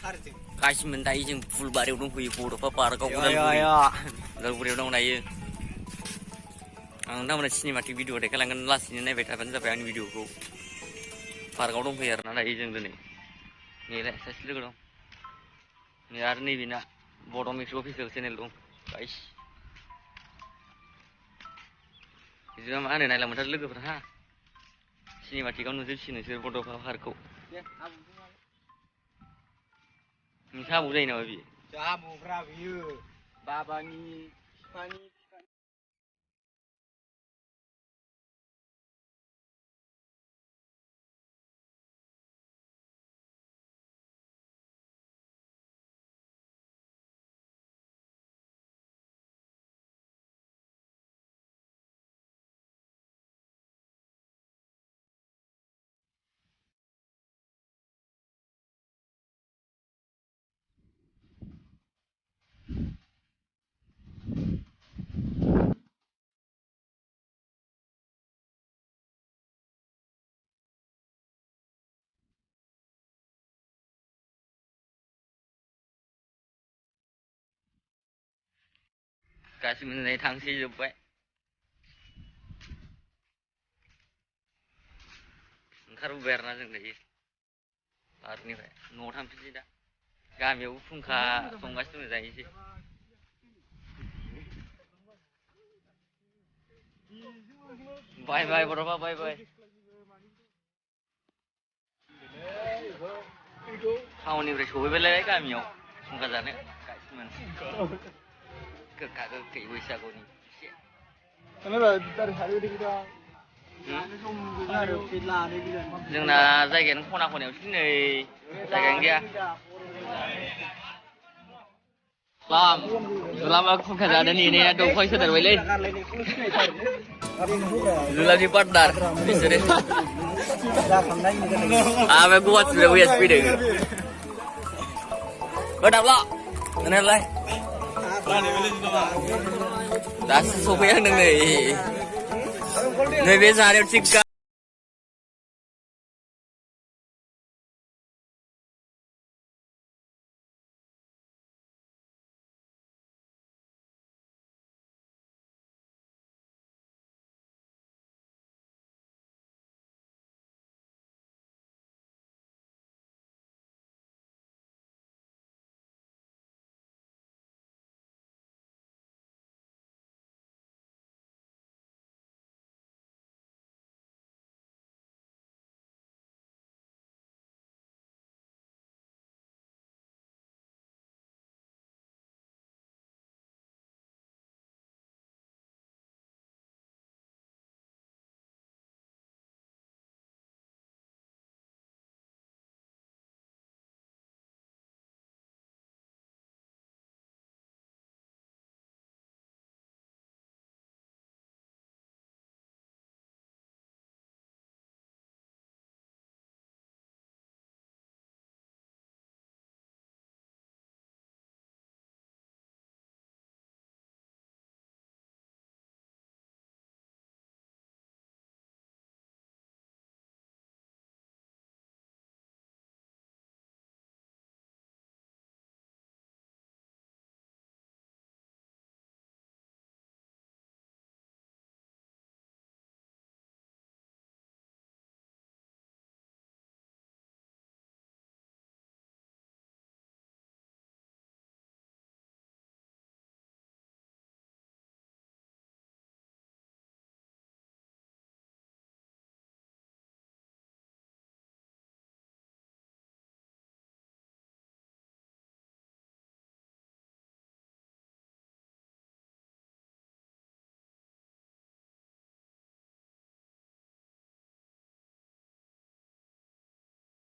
गासिबो दायो जों फुलबारियाव दंफैयो बड'फा पार्कआव उदालगुरियाव दं दायो आं नोंथांमोना सिनेमाटिक भिडिअ देखायलांगोन लासैनो नायबाय थाबानो जाबाय आंनि भिडिअखौ पार्कआव दंफैयो आरोना दायो जों दिनै नैलाय सासे लोगो दं नै आरो नैबेना बड' मिक्स अफिसियेल चेनेल दं गाइस बिदिबा मा होनो नायलांबाय लोगोफोर हा सिनेमाटिकआव नुजोबसिगोन नोंसोर बड'फा पार्कखौ नोंसा आबौ जायो नामा बियो आबौफ्रा बियो बाबानि बिफानि गासिबो नै थांसै जोब्बाय ओंखारबोबाय आरोना जों दायो पार्कनिफ्राय न'आव थांफिनसै दा गामियावबो फुंखा संगासिनो दं जाहैसै बाय बाय बड'फा बाय बाय टाउननिफ्राय सहैबायलाय गामियाव फुंखा जानो गासिबो गोखा गोखै बैसागुनि जोंना जायगायानो खना खनायावसो नै जायगायानो गैया लामा खुंखा जानो नेनाया दंफां सोदेरबायलै जुलाबनि पार्टनार बिसोरो आं गुवाहाटिनिफ्राय मैयासो फैदों दाब्ला नोंनालाय दासो सफैहांदों नै नैबे जानायाव थिखा